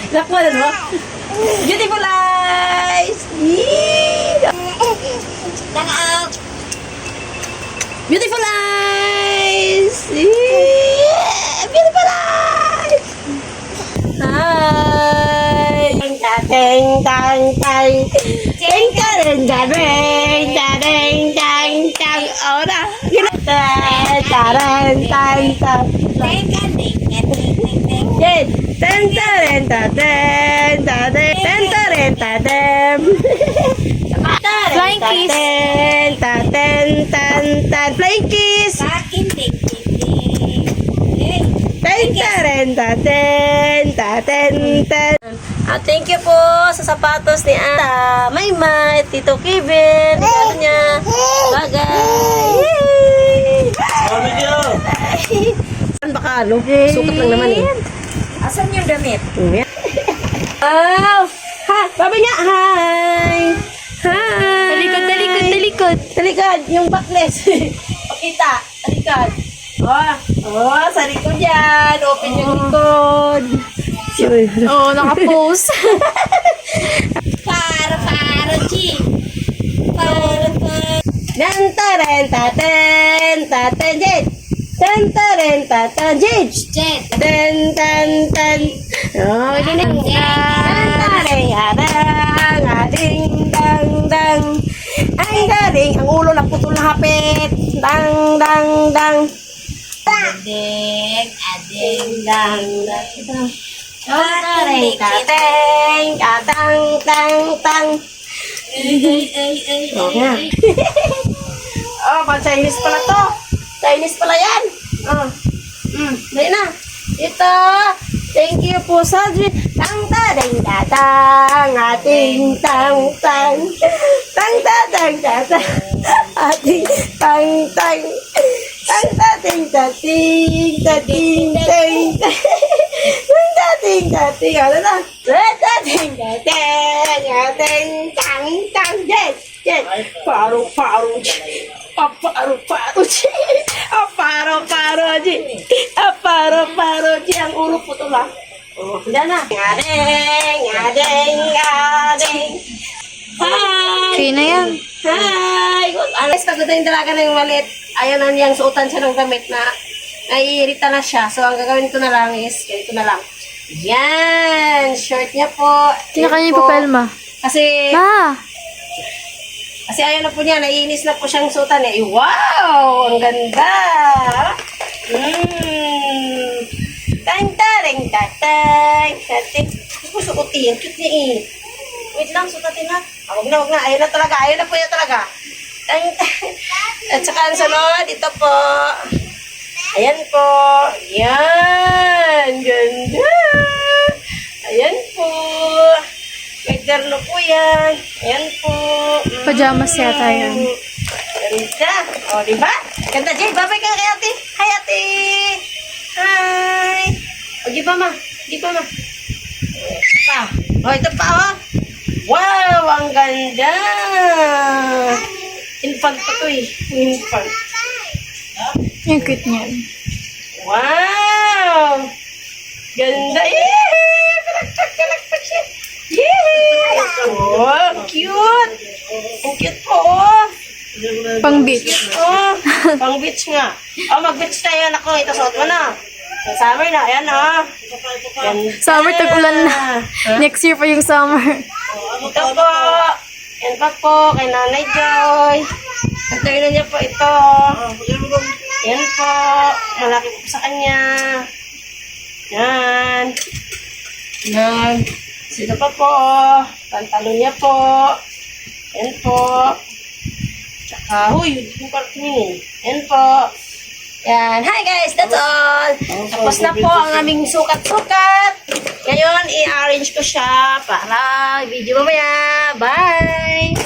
Lakwa na mo? Beautiful eyes! Beautiful eyes! Beautiful eyes! Hi! Teng tang tang teng tang tang tang tang tang ora tang tang tang Jen ten ten ten ten ten ten ten Flying kiss. ten ten ten ten flying kiss ten ten ten ten. Thank you po sa sapatos ni Ata Maymay, Tito Kevin, regalo niya. Bagay. Yay! Baka ano, sukat lang naman eh. Asan yung damit? Wow! Ha! Sabi niya, hi! Hi! Talikod, talikod, talikod. Talikod, yung backless. Pakita, talikod. Oh, sa likod yan. Open yung likod. Oo, naka-pose. Para, G. Para. Tantaren, taten, taten, jet. Tantaren, taten, jet. Jet. Ten, ten, ten. Oh, dinig. Tantaren, adang, ading, dang, dang. Ang galing, ang ulo na putol na hapit. Dang, dang, dang. Ading, Dang, dang. Tantaren, tateng, katang, tang, tang. Oh, nga. Oh, pang Chinese pala to. Chinese pala yan. Oh. Dahil na. Ito. Thank you po sa tang tadang tatang ating tang tang tang tadang tatang ating tang tang tang tating tating tating tang tang tating tating ano na tating tating ating tang tang jet jet paro paro paro paro paro ang ulo po ito ba? Oh, hindi na. Ngadeng. Hi! Okay na yan. Hi! Alas, pagod na yung dalaga na yung malit. Ayaw na niyang suotan siya ng damit na naiirita na siya. So, ang gagawin ko na lang is, ganito na lang. Yan! Short niya po. Kinakanya yung papel, ma. Kasi ayaw na po niya. Naiinis na po siyang suotan eh. Wow! Ang ganda! Tang-tareng, tatang, tatang. Gusto ko suotin. Cute niya eh. Wait lang, suotin na. Wag na. Ayaw na talaga. Ayaw na po niya talaga. At saka ang sunod, ito po. Ayan po. Yan. Ganda. Ayan po. May terno po yan. Ayan po. Pajamas yata yan. Ganda. O, diba? Ganda, Jay. Babay ka kay ate. Hi, ate. Hi. O, di ba, ma? Di ba, ma? Pa. O, ito pa, o. Wow, ang ganda. Infant pa to eh. Infant. Yung cute niyan. Wow. Ganda. Yay! Palakpak siya. Yay! Oh, cute. Ang cute po, oh. Pang beach. Oh, pang beach nga. Oh, mag-beach tayo. Ako, ito suot mo na. Summer na. Ayan, oh. Ganda. Summer, tag-ulan na. Next year pa yung summer. Ito po. Yan pa po. Kay Nanay Joy. Antayin na niya po ito. Yan po. Malaki po sa kanya. Yan. Yan. Sino pa po. Pantalon niya po. Yan po. Tsaka, huy, hindi ko parang tumingin. Yan po. Yan. Hi guys, that's all. Tapos na po ang aming sukat-sukat. Ngayon, i-arrange ko siya para video mamaya. Bye!